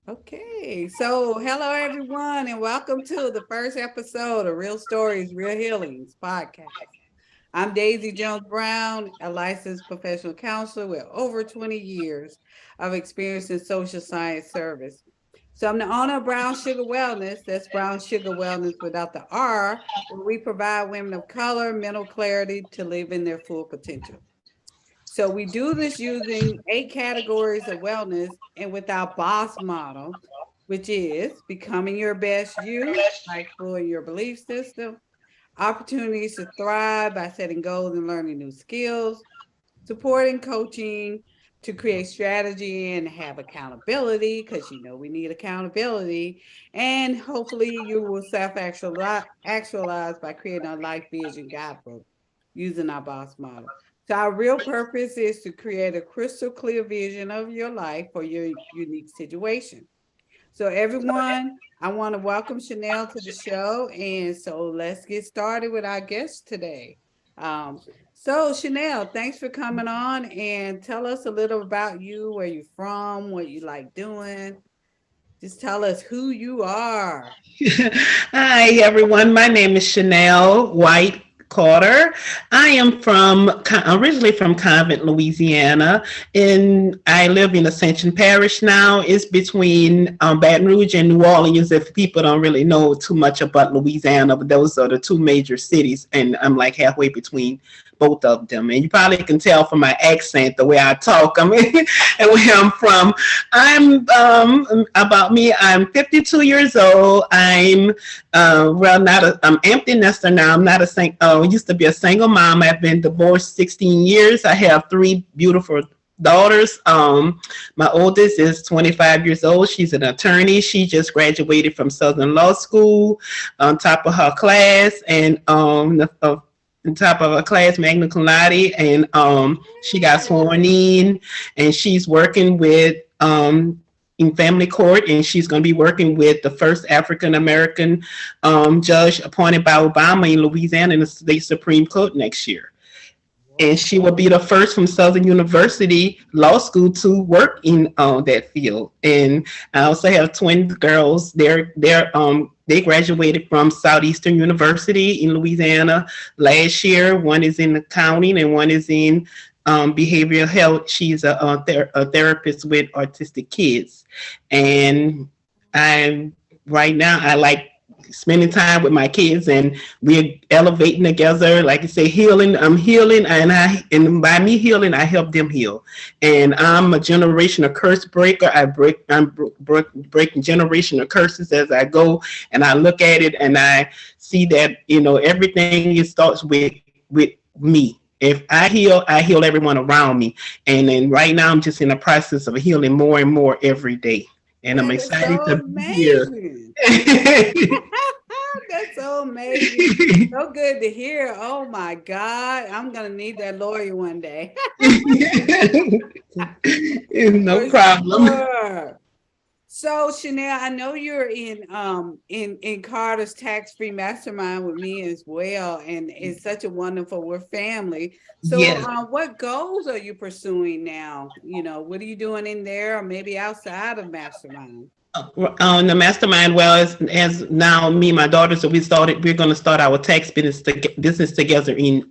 Okay, so hello everyone, and welcome to the first episode of Real Stories, Real Healings podcast. I'm Daisy Jones Brown, a licensed professional counselor with over 20 years of experience in social science service. So I'm the owner of Brown Sugar Wellness. That's Brown Sugar Wellness without the R, where we provide women of color mental clarity to live in their full potential. So we do this using 8 categories of wellness and with our boss model, which is becoming your best you by exploring your belief system, opportunities to thrive by setting goals and learning new skills, supporting coaching to create strategy and have accountability, because we need accountability, and hopefully you will self-actualize by creating a life vision guidebook using our boss model. So our real purpose is to create a crystal clear vision of your life for your unique situation. So everyone, I want to welcome Chanel to the show. And so let's get started with our guest today. Um, so Chanel, thanks for coming on and tell us a little about you, where you're from, what you like doing. Just tell us who you are. Hi, everyone. My name is Chanel White Carter. I am originally from Convent, Louisiana, and I live in Ascension Parish now. It's between Baton Rouge and New Orleans. If people don't really know too much about Louisiana, but those are the two major cities, and I'm like halfway between both of them. And you probably can tell from my accent, the way I talk, I mean, and where I'm from. About me. I'm 52 years old. I'm empty nester now. I'm not a used to be a single mom. I've been divorced 16 years. I have three beautiful daughters. My oldest is 25 years old. She's an attorney. She just graduated from Southern Law School on top of her class, and on top of her class, magna cum laude, and she got sworn in, and she's working with in family court, and she's going to be working with the first African American judge appointed by Obama in Louisiana in the state Supreme Court next year. And she will be the first from Southern University Law School to work in that field. And I also have twin girls. They graduated from Southeastern University in Louisiana last year. One is in accounting and one is in behavioral health. She's a therapist with autistic kids. And I'm right now, I like spending time with my kids, and we're elevating together. Like I say, healing. I'm healing, and by me healing, I help them heal. And I'm a generational curse breaker. I'm breaking generational curses as I go, and I look at it, and I see that everything it starts with me. If I heal everyone around me. And then right now, I'm just in the process of healing more and more every day. And I'm That is excited so to be here. amazing. That's so amazing. So good to hear. Oh my God. I'm going to need that lawyer one day. No For problem. sure. So Chanel, I know you're in Carter's tax-free mastermind with me as well, and it's such a wonderful we're family. So Yes. what goals are you pursuing now? What are you doing in there, or maybe outside of mastermind? On the mastermind, well, as now me and my daughter, so we're going to start our tax business together in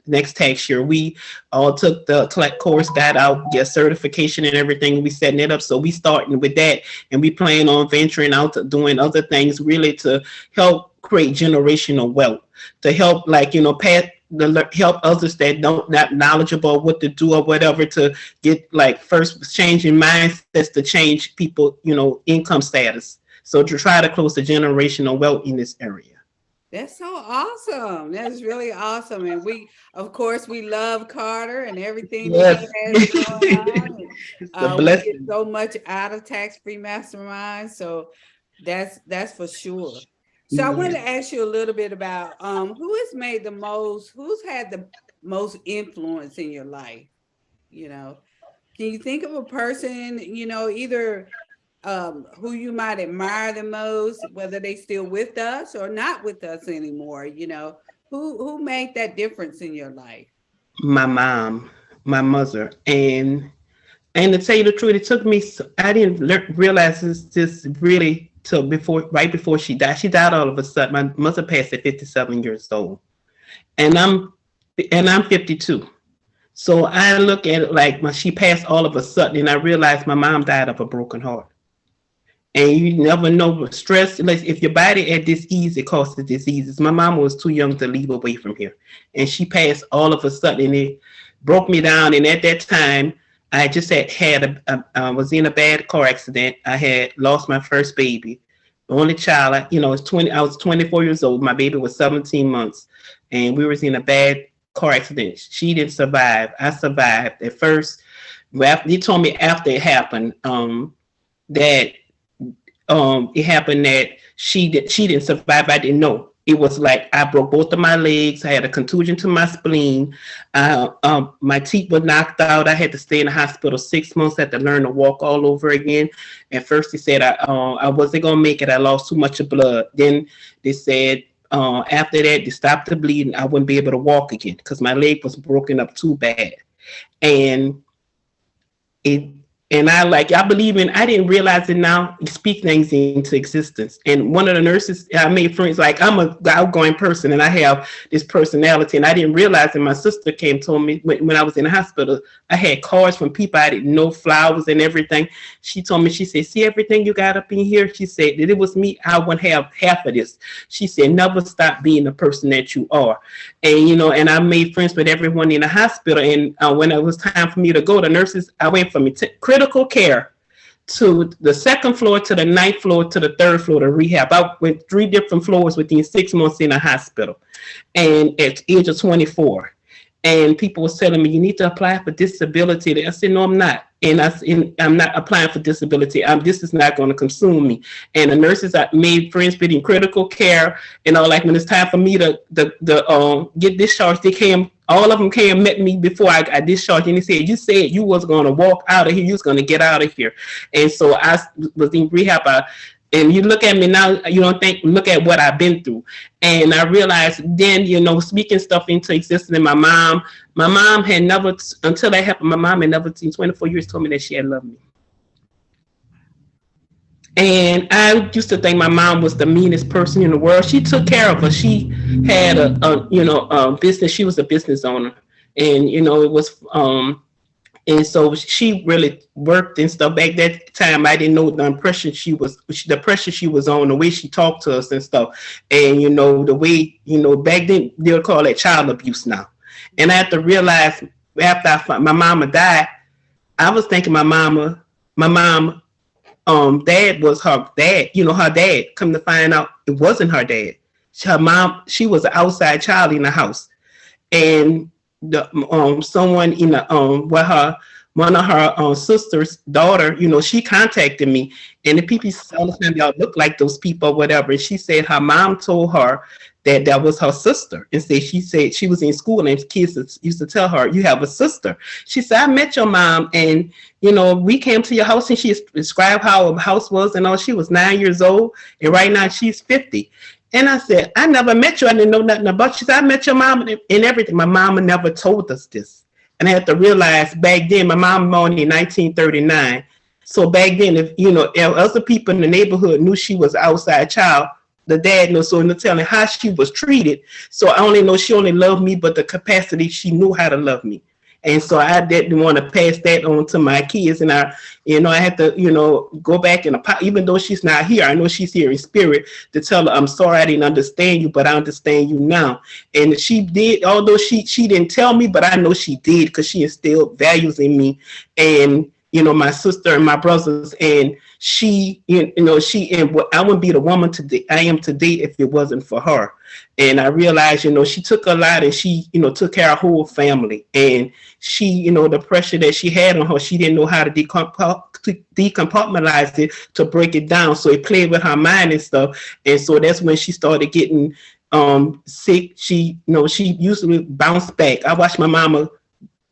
next tax year. We all took the course, got out, get certification and everything. We setting it up, so we starting with that, and we plan on venturing out to doing other things, really to help create generational wealth, to help, like, pass the help others that don't not knowledgeable what to do or whatever, to get, like, first changing mindsets to change people, income status. So to try to close the generational wealth in this area. That's so awesome. That's really awesome. And of course, we love Carter and everything that he Yes. has going on. It's a We get blessing. so much out of tax-free mastermind. So that's for sure. So I wanted Yes. to ask you a little bit about who's had the most influence in your life? You know, can you think of a person, either who you might admire the most, whether they still with us or not with us anymore, who made that difference in your life? My mom, my mother, and And to tell you the truth, it took me. I didn't realize this really till right before she died. She died all of a sudden. My mother passed at 57 years old, and I'm 52. So I look at it like when she passed all of a sudden, and I realized my mom died of a broken heart. And you never know stress. Like if your body at this ease, it causes diseases. My mom was too young to leave away from here, and she passed all of a sudden, and it broke me down. And at that time, I just was in a bad car accident. I had lost my first baby, only child. Was 20. I was 24 years old. My baby was 17 months, and we was in a bad car accident. She didn't survive. I survived at first. Well, they told me after it happened that it happened that she didn't survive. I didn't know. It was like I broke both of my legs. I had a contusion to my spleen. My teeth were knocked out. I had to stay in the hospital 6 months. I had to learn to walk all over again. At first, they said I wasn't gonna make it. I lost too much blood. Then they said after that, they stopped the bleeding. I wouldn't be able to walk again because my leg was broken up too bad. And it I believe in. I didn't realize it now. You speak things into existence. And one of the nurses, I made friends. Like I'm a outgoing person, and I have this personality. And I didn't realize. And my sister came told me when I was in the hospital, I had cards from people I didn't know, flowers and everything. She told me, she said, "See everything you got up in here." She said that it was me. I wouldn't have half of this. She said, "Never stop being the person that you are." And and I made friends with everyone in the hospital. And when it was time for me to go, the nurses, I went from critical care to the second floor, to the ninth floor, to the third floor to rehab. I went 3 different floors within 6 months in a hospital, and at the age of 24. And people was telling me, "You need to apply for disability." I said, "No, I'm not." And I'm not applying for disability. This is not going to consume me. And the nurses I made friends with in critical care, like when it's time for me to get discharged, they came. All of them came and met me before I got discharged, and they said, "You said you was going to walk out of here. You was going to get out of here." And so I was in rehab. And you look at me now, you don't look at what I've been through. And I realized then, speaking stuff into existence. And my mom had never, until that happened, my mom had never, in 24 years, told me that she had loved me. And I used to think my mom was the meanest person in the world. She took care of us. She had a business. She was a business owner. And, it was, and so she really worked and stuff. Back that time, I didn't know the pressure she was on, the way she talked to us and stuff. And, the way, back then, they'll call that child abuse now. And I had to realize after my mama died, I was thinking my mom, dad was her dad, her dad. Come to find out, it wasn't her dad. Her mom, she was an outside child in the house. And someone in the one of her sister's daughter, she contacted me, and the people all the time, "Y'all look like those people," or whatever. And she said her mom told her that was her sister, and she said she was in school and kids used to tell her, "You have a sister." She said, "I met your mom, and we came to your house," and she described how her house was, and she was 9 years old, and right now she's 50. And I said, "I never met you. I didn't know nothing about you." She said, "I met your mom and everything." My mama never told us this. And I had to realize back then, my mom was born in 1939. So back then, if other people in the neighborhood knew she was an outside child, the dad knows, so no telling how she was treated. So I only know she only loved me, but the capacity she knew how to love me. And so I didn't want to pass that on to my kids. And I had to, go back and even though she's not here, I know she's here in spirit, to tell her, "I'm sorry I didn't understand you, but I understand you now." And she did, although she didn't tell me, but I know she did, because she instilled values in me. And, my sister and my brothers, and she, and I wouldn't be the woman today I am today if it wasn't for her. And I realized, she took a lot, and she, took care of her whole family. And she, the pressure that she had on her, she didn't know how to decompartmentalize it, to break it down. So it played with her mind and stuff. And so that's when she started getting sick. She usually bounced back. I watched my mama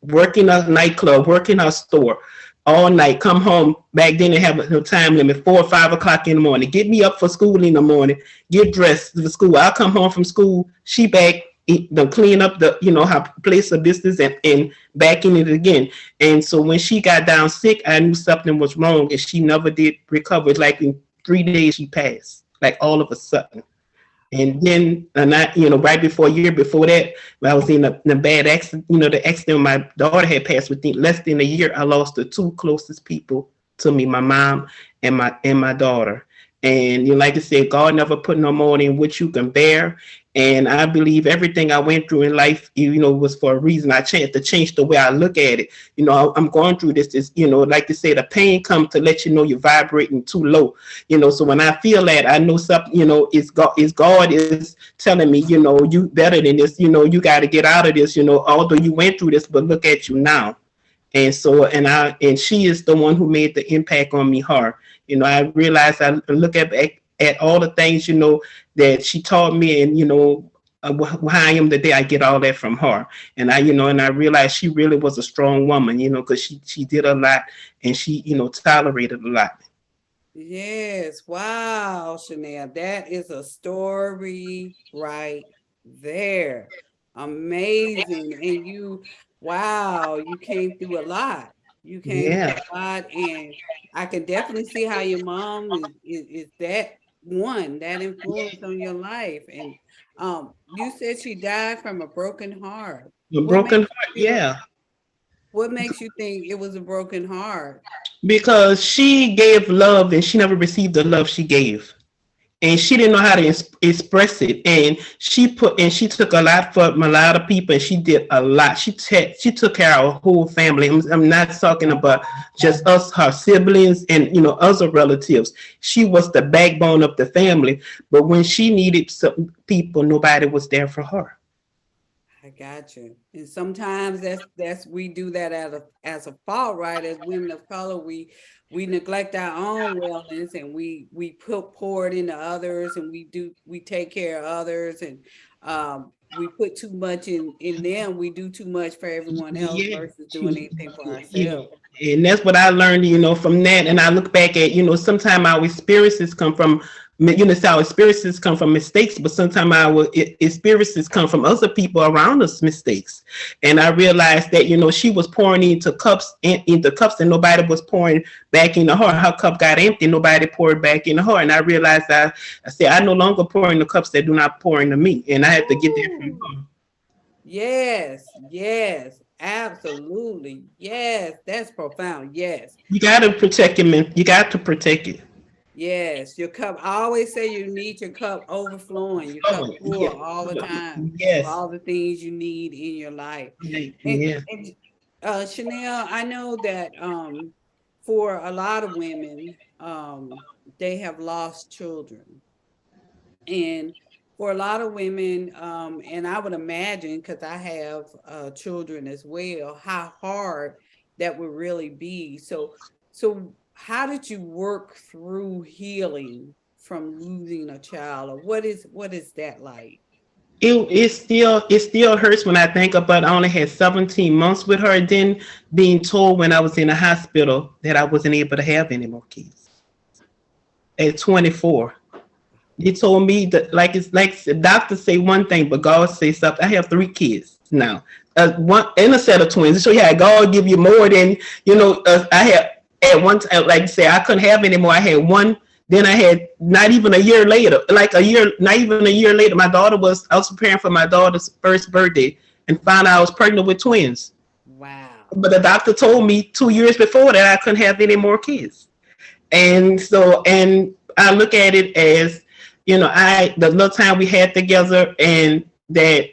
work in a nightclub, work in her store all night, come home. Back then they have no time limit, 4 or 5 o'clock in the morning, get me up for school in the morning, get dressed for school. I'll come home from school, she back the clean up the, her place of business, and back in it again. And so when she got down sick, I knew something was wrong, and she never did recover. Like in 3 days, she passed, like all of a sudden. And then, right before a year before that, I was in a bad accident. The accident my daughter had passed within less than a year. I lost the two closest people to me, my mom and my daughter. And like I said, God never put no more than what you can bear. And I believe everything I went through in life, was for a reason. I changed to change the way I look at it. I'm going through this. Like they say, the pain comes to let you know you're vibrating too low. So when I feel that, I know something. God is telling me, you better than this. You got to get out of this. Although you went through this, but look at you now. And so, and she is the one who made the impact on me hard. I realized, I look at all the things, that she taught me, and, how I am today, I get all that from her. And I realized she really was a strong woman, because she did a lot, and she, tolerated a lot. Yes. Wow, Chanel. That is a story right there. Amazing. And wow, you came through a lot. You came through Yeah. a lot. And I can definitely see how your mom is that one, that influence on your life. And you said she died from a broken heart. A What broken makes heart. you feel, Yeah. what makes you think it was a broken heart? Because she gave love, and she never received the love she gave. And she didn't know how to express it. And she took a lot from a lot of people, and she did a lot. She took care of our whole family. I'm not talking about just us, her siblings, and other relatives. She was the backbone of the family. But when she needed some people, nobody was there for her. I got you. And sometimes that's we do that as a fault, right? As women of color, we neglect our own wellness, and we pour it into others, and we take care of others, and we put too much in them. We do too much for everyone else Yeah, versus doing anything for you know, ourselves. and that's what I learned, from that. And I look back at, sometimes our experiences come from, our experiences come from mistakes, but sometimes our experiences come from other people around us mistakes. And I realized that, she was pouring into cups, and nobody was pouring back into her. Her cup got empty, nobody poured back into her. And I realized, I said, I no longer pour in the cups that do not pour into me. And I had to get that from Ooh, her. yes, yes, absolutely. Yes, that's profound. Yes. You got to protect it, man. You got to protect it. Yes, your cup. I always say you need your cup overflowing, your cup Oh, full yeah. all the time for Yes. all the things you need in your life. And, Yeah. and Chanel, I know that for a lot of women, they have lost children, and for a lot of women, and I would imagine, because I have children as well, how hard that would really be. So how did you work through healing from losing a child, or what is that like? It still hurts when I think about I only had 17 months with her, and then being told when I was in the hospital that I wasn't able to have any more kids at 24. They told me that, like, it's like the doctors say one thing, but God says something. I have three kids now, one and a set of twins. So yeah, God give you more than I had at one time. Like I say, I couldn't have any more. I had one. Then I had not even a year later, like a year, not even a year later. I was preparing for my daughter's first birthday, and found out I was pregnant with twins. Wow. But the doctor told me 2 years before that I couldn't have any more kids. And I look at it as, the little time we had together, and that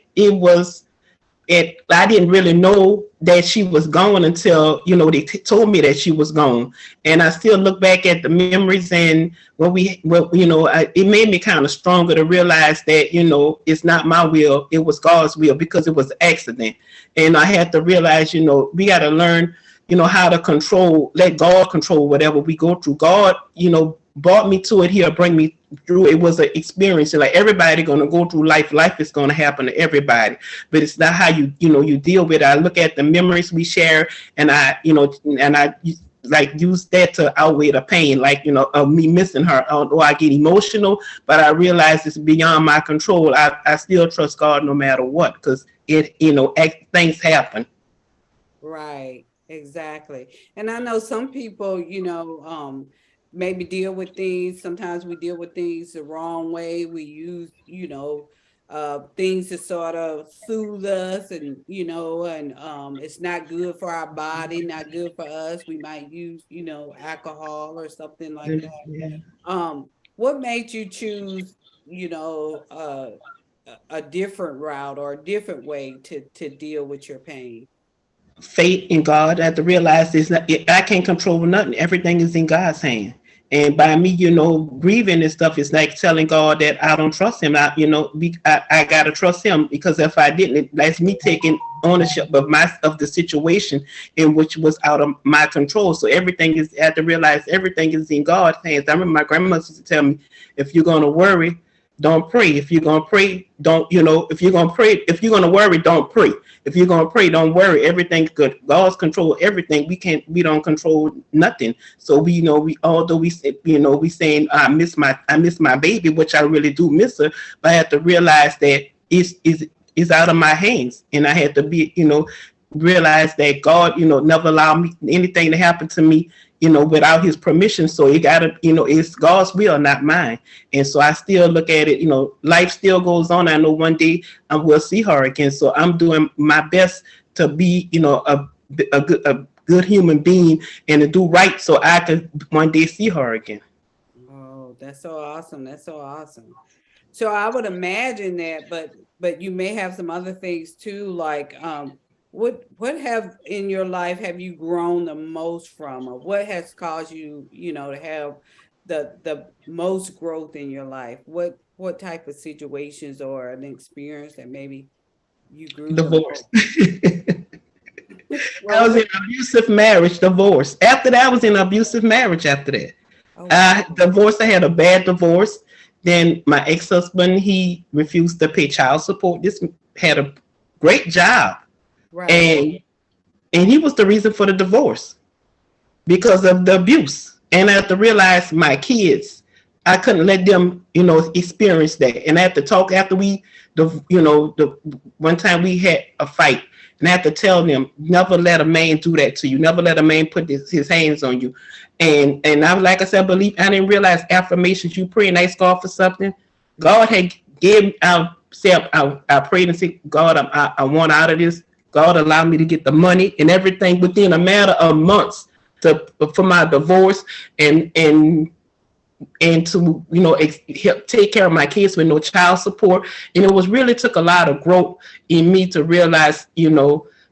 I didn't really know that she was gone until, they told me that she was gone. And I still look back at the memories, and it made me kind of stronger to realize that, it's not my will, it was God's will, because it was an accident. And I had to realize, we got to learn, how to let God control whatever we go through. God, brought me to it here, bring me through. It was an experience. Like, everybody gonna go through life. Life is gonna happen to everybody, but it's not how you deal with it. I look at the memories we share, and I like use that to outweigh the pain, like of me missing her, or I get emotional, but I realize it's beyond my control. I still trust God no matter what, because things happen. Right, exactly. And I know some people, maybe deal with things. Sometimes we deal with things the wrong way. We use, things to sort of soothe us, and it's not good for our body, not good for us. We might use, alcohol or something like that. Yeah. What made you choose, you know, uh, a different route or a different way to deal with your pain? Faith in God. I have to realize this. I can't control nothing. Everything is in God's hand. And by me, grieving and stuff, it's like telling God that I don't trust Him. I gotta trust Him, because if I didn't, that's me taking ownership of the situation in which was out of my control. So everything is. I have to realize everything is in God's hands. I remember my grandmother used to tell me, if you're gonna worry, don't pray. If you're gonna pray, don't. If you're gonna pray, if you're gonna worry, don't pray. If you're gonna pray, don't worry. Everything's good. God's control everything. We don't control nothing. So although we say, we saying I miss my baby, which I really do miss her, but I have to realize that it's out of my hands, and I had to realize that God, never allowed me anything to happen to me, without His permission. So it gotta, it's God's will, not mine. And so I still look at it, life still goes on. I know one day I will see her again. So I'm doing my best to be, a good human being, and to do right, so I could one day see her again. Oh, that's so awesome. That's so awesome. So I would imagine that, but you may have some other things too, like what have in your life have you grown the most from, or what has caused you, to have the most growth in your life? What type of situations or an experience that maybe you grew the Divorce. most? I Well, was in an abusive marriage, divorce. After that, I was in an abusive marriage after that. oh I wow. divorced. I had a bad divorce. Then my ex-husband, he refused to pay child support. This had a great job, Right. and he was the reason for the divorce, because of the abuse. And I had to realize my kids, I couldn't let them, experience that. And I had to talk after the one time we had a fight, and I had to tell them, never let a man do that to you. Never let a man put his hands on you. And I, like I said, I didn't realize affirmations. You pray and ask God for something. God had gave I prayed and said, God, I want out of this. God allowed me to get the money and everything within a matter of months for my divorce, and to help take care of my kids with no child support. And it was really took a lot of growth in me to realize,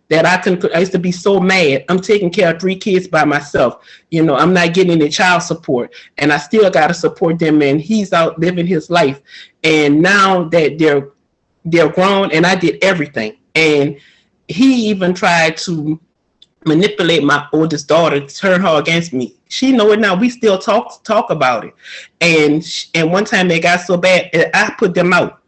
that I used to be so mad. I'm taking care of 3 kids by myself. I'm not getting any child support, and I still got to support them. And he's out living his life. And now that they're grown, and I did everything. And he even tried to manipulate my oldest daughter, to turn her against me. She know it now. We still talk about it. And one time they got so bad, I put them out.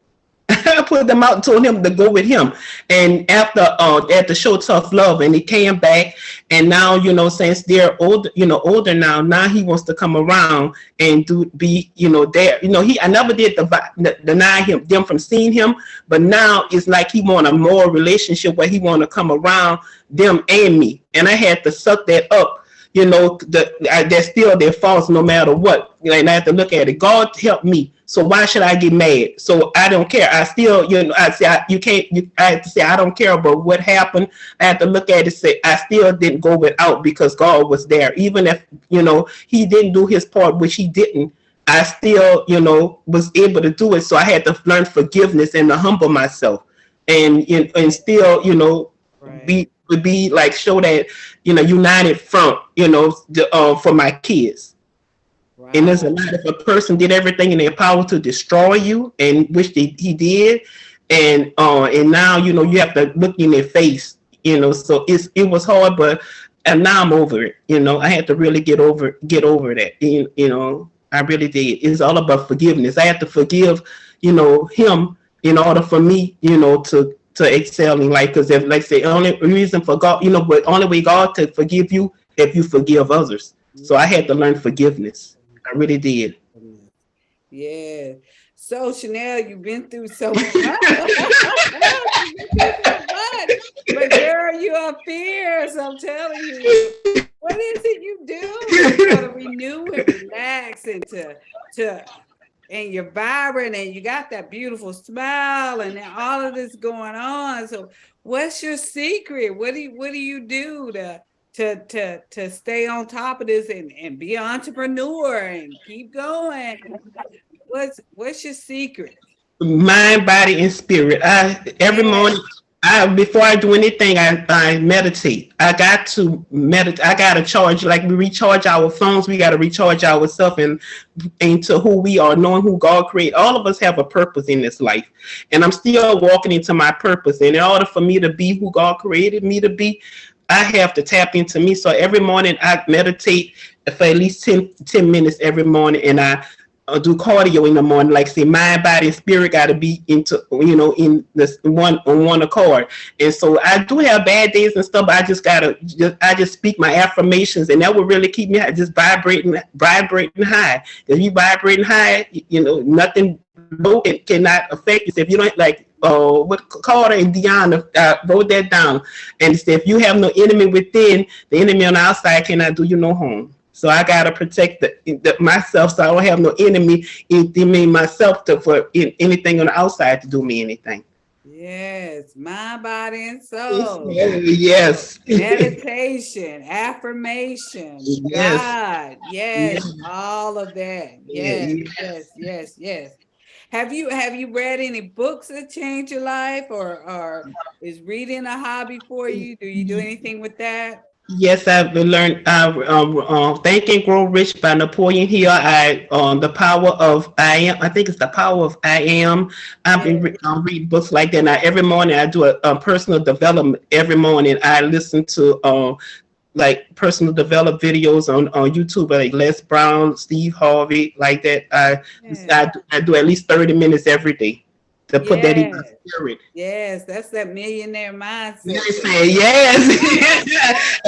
I put them out and told him to go with him. And after show tough love, and he came back, and now since they're older now he wants to come around and be there. I never did deny them from seeing him, but now it's like he want a more relationship where he want to come around them and me, and I had to suck that up. That's still their faults no matter what. And I have to look at it. God help me. So why should I get mad? So I don't care. I still, I say I have to say I don't care about what happened. I have to look at it and say I still didn't go without, because God was there. Even if he didn't do his part, which he didn't, I still was able to do it. So I had to learn forgiveness and to humble myself, and still Right. be like, show that united front for my kids. And there's a Wow. lot, if a person did everything in their power to destroy you, and which he did, and now you have to look in their face, so it was hard, but and now I'm over it. I had to really get over that. I really did. It's all about forgiveness. I had to forgive him in order for me to excel in life. Because if, like I say, only reason for God, but only way God to forgive you if you forgive others. So I had to learn forgiveness. I really did. Yeah. So Chanel, you've been through so much. You've been through so much. But girl, you are fierce. I'm telling you. What is it you do to try to renew and relax and to and you're vibrant and you got that beautiful smile and all of this going on. So what's your secret? What do you do to stay on top of this and be an entrepreneur and keep going? What's your secret? Mind, body, and spirit. I every Yeah. morning, I before I do anything, I meditate. I got to meditate. I got to charge. Like we recharge our phones, we got to recharge ourselves and into who we are, knowing who God created. All of us have a purpose in this life, and I'm still walking into my purpose. And in order for me to be who God created me to be, I have to tap into me. So every morning I meditate for at least 10 minutes every morning, and I do cardio in the morning, like say mind, body, and spirit got to be into in this one on one accord. And so I do have bad days and stuff, but I just speak my affirmations, and that will really keep me just vibrating high. If you vibrating high, nothing low cannot affect you. So if you don't like. What Carter and Deanna wrote that down, and said, if you have no enemy within, the enemy on the outside cannot do you no harm. So I gotta protect myself, so I don't have no enemy in me myself for anything on the outside to do me anything. Yes, mind, body, and soul. Yes. Meditation, affirmation, Yes. God, yes, Yes. all of that. Yes, Yes. yes, yes, yes. Have you read any books that change your life, or is reading a hobby for you? Do you do anything with that? Yes, I've learned Think and Grow Rich by Napoleon Hill. The power of I am. I think it's the power of I am. I've been Yes, reading books like that. Now every morning I do a personal development. Every morning I listen to like personal develop videos on YouTube, like Les Brown, Steve Harvey, like that. yes, I do at least 30 minutes every day to put that in my yes, spirit. yes. That's that millionaire mindset. Yes, yes.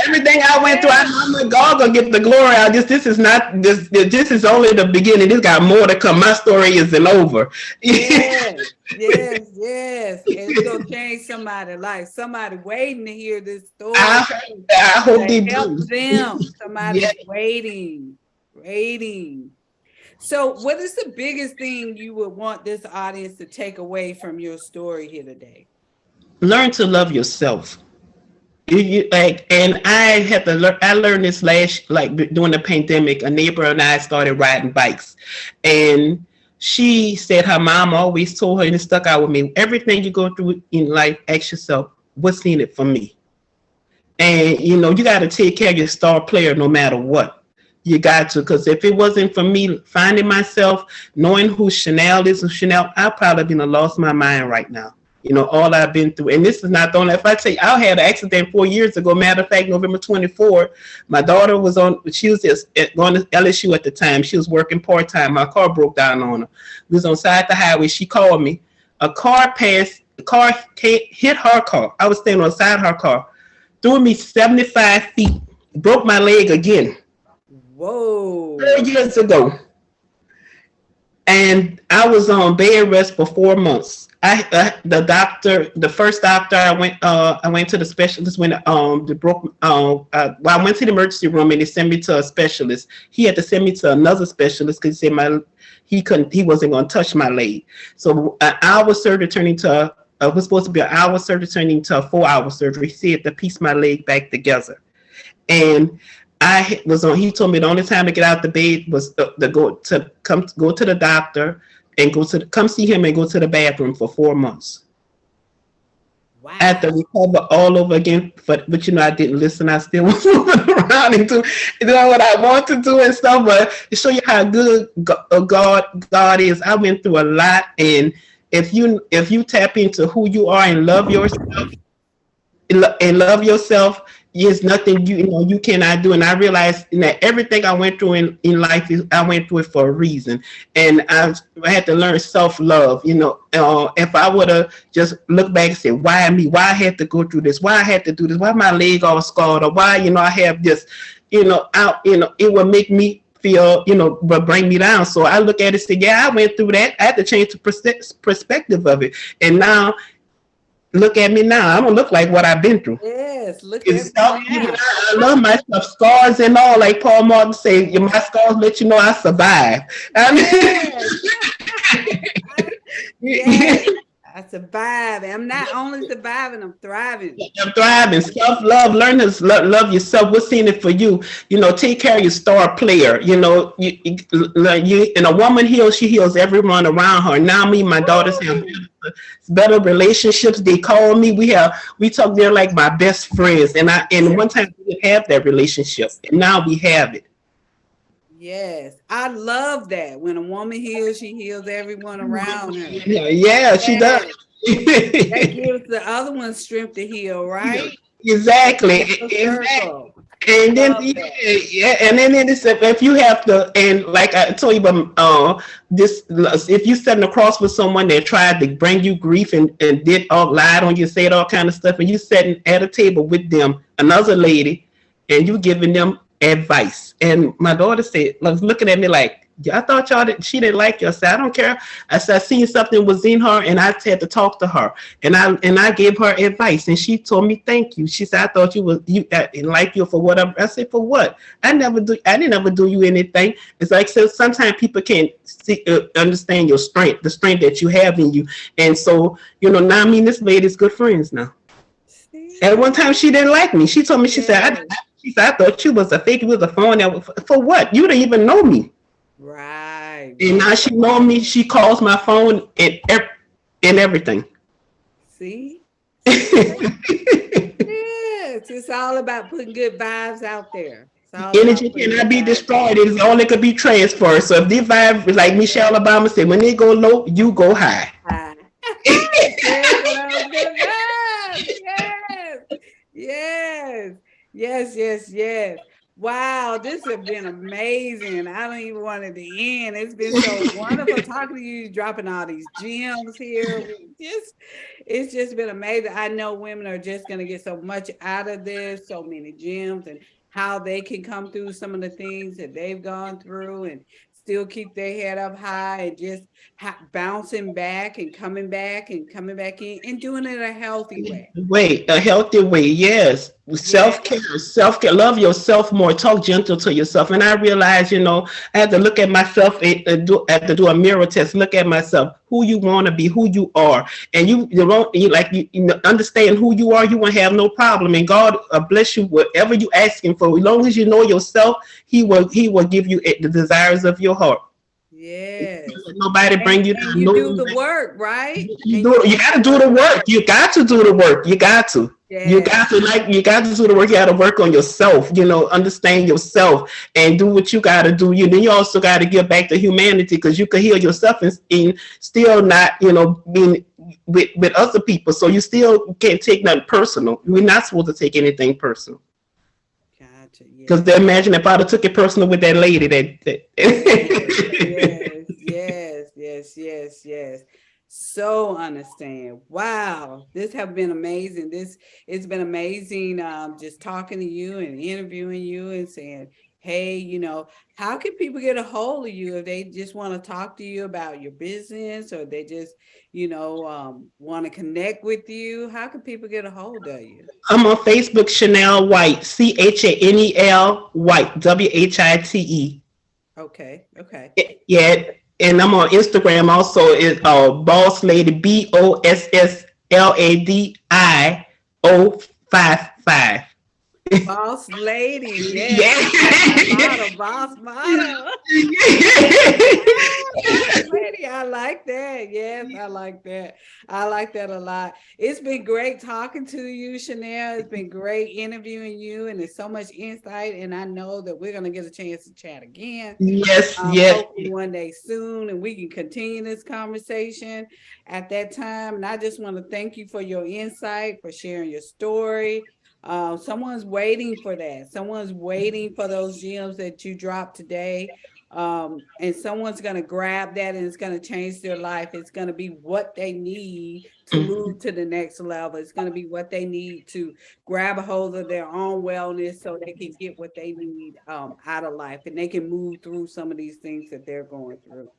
Everything I went through, I Yes, know my God gonna get the glory out. This is not this. This is only the beginning. This got more to come. My story isn't over. yes, yes, yes. And it's gonna change somebody's life. Somebody waiting to hear this story I I hope to they help do. them. Somebody's Yeah. waiting. So, what is the biggest thing you would want this audience to take away from your story here today? Learn to love yourself. And I had to learn. I learned this during the pandemic. A neighbor and I started riding bikes, and she said her mom always told her, and it stuck out with me. Everything you go through in life, ask yourself, what's in it for me? And you got to take care of your star player no matter what. You got to, because if it wasn't for me finding myself, knowing who Chanel is, I'd probably been lost my mind right now. All I've been through. And this is not the only, if I tell you, I had an accident 4 years ago. Matter of fact, November 24, my daughter she was just going to LSU at the time. She was working part-time. My car broke down on her. We was on side the highway. She called me. A car hit her car. I was standing on the side of her car, threw me 75 feet, broke my leg again. Whoa. 4 years ago. And I was on bed rest for 4 months. The first doctor I went to the specialist when I went to the emergency room, and they sent me to a specialist. He had to send me to another specialist because he wasn't going to touch my leg. So an hour surgery turned into was supposed to be an hour surgery turning into a 4-hour surgery. He said to piece my leg back together. And he told me the only time to get out the bed was to go to the doctor and come see him and go to the bathroom for 4 months. I had to Wow. recover all over again, but I didn't listen. I still was moving around and doing what I want to do and stuff. But to show you how good God is, I went through a lot. And if you tap into who you are and love yourself, there's nothing you cannot do. And I realized that everything I went through in life I went through it for a reason. And I had to learn self-love. If I would have just looked back and said, why me? Why I had to go through this? Why I had to do this? Why my leg all scarred? Or why I have this? out, it will make me feel, but bring me down. So I look at it and say, yeah, I went through that. I had to change the perspective of it. And now look at me now. I don't look like what I've been through. Yes, look It's at me stuff, even now. I love my stuff, scars and all. Like Paul Martin say, my scars let you know I survived. Yes. I Yes. I survived. I'm not only surviving, I'm thriving. I'm thriving. Self love. Learn to love yourself. What's in it for you? Take care of your star player. And a woman heals. She heals everyone around her. Now me, and my daughters have Woo! better relationships. They call me. We talk. They're like my best friends. And one time we didn't have that relationship, and now we have it. Yes, I love that. When a woman heals, she heals everyone around her. Yeah, yeah, she does. Yes, that gives the other one strength to heal, right? Exactly. It's a Exactly. circle. And then Love yeah, that. yeah, and then it's if you have to, and like I told you, but this if you sitting across with someone that tried to bring you grief and did all lied on you, said all kind of stuff, and you sitting at a table with them, another lady, and you giving them advice. And my daughter said, was looking at me like, "Yeah, I thought she didn't like you." I said, "I don't care." I said, "I seen something was in her, and I had to talk to her, and I gave her advice, and she told me thank you." She said, "I thought you like you for whatever." I said, "For what? I didn't ever do you anything." It's like, so sometimes people can't understand your strength, the strength that you have in you, and so now me and this lady's good friends now. At See? one time, she didn't like me. She told me, Yes. she said, "I thought you was a fake, you was a phone. For what? You didn't even know me." Right, And right. now she know me. She calls my phone and everything. See? See? Yes, it's all about putting good vibes out there. It's all Energy about putting cannot good be vibes out destroyed. It is only could be transferred. So if this vibe, like Michelle Obama said, when they go low, you go high. there. Transfer those good vibes. Yes. Yes. Yes, yes, yes. Wow, this has been amazing. I don't even want it to end. It's been so wonderful talking to you, dropping all these gems here. It's just been amazing. I know women are just going to get so much out of this, so many gems, and how they can come through some of the things that they've gone through and still keep their head up high and just bouncing back and coming back in and doing it a healthy way. Wait, a healthy way, yes. Yeah. Self care, love yourself more. Talk gentle to yourself. And I realized, I had to look at myself I had to do a mirror test. Look at myself, who you want to be, who you are, and understand who you are. You won't have no problem, and God bless you whatever you asking for. As long as you know yourself, He will give you the desires of your heart. Yes. Nobody bring you And down. you No, do the work, right? you And you do. You do got the to do the work. work. You got to do the work. You got to. You Yes. got to you got to do the work. You got to work on yourself. Understand yourself and do what you got to do. Then you also got to give back to humanity because you can heal yourself and still not, being with other people. So you still can't take nothing personal. We're not supposed to take anything personal. Gotcha. Because Yes. imagine if I'd have took it personal with that lady Yes, that yes, yes, yes, yes, yes. So understand. Wow, this have been amazing. This it's been amazing. Just talking to you and interviewing you and saying, hey, how can people get a hold of you if they just want to talk to you about your business or they just, want to connect with you? How can people get a hold of you? I'm on Facebook, Chanel White, Chanel White, White. Okay, okay. Yeah, and I'm on Instagram also. Is Boss Lady, BOSSLADI 055. Boss lady, yes, that's my Yeah. motto, boss motto. Boss lady, I like that. Yes, I like that. I like that a lot. It's been great talking to you, Chanel. It's been great interviewing you, and there's so much insight. And I know that we're gonna get a chance to chat again. Yes, yes. Hopefully one day soon, and we can continue this conversation at that time. And I just want to thank you for your insight, for sharing your story. Someone's waiting for that. Someone's waiting for those gems that you dropped today. and someone's going to grab that and it's going to change their life. It's going to be what they need to Mhm. move to the next level. It's going to be what they need to grab a hold of their own wellness so they can get what they need out of life and they can move through some of these things that they're going through.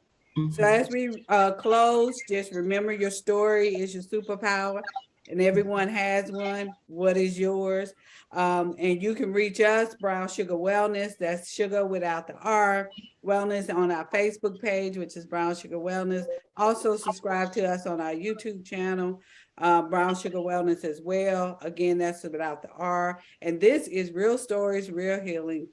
So Mhm. as we close, just remember your story is your superpower, and everyone has one. What is yours? And you can reach us, Brown Sugar Wellness. That's sugar without the R. Wellness on our Facebook page, which is Brown Sugar Wellness. Also, subscribe to us on our YouTube channel, Brown Sugar Wellness as well. Again, that's without the R. And this is Real Stories, Real Healing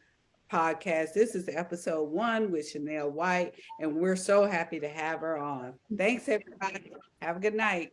podcast. This is episode 1 with Chanel White, and we're so happy to have her on. Thanks, everybody. Have a good night.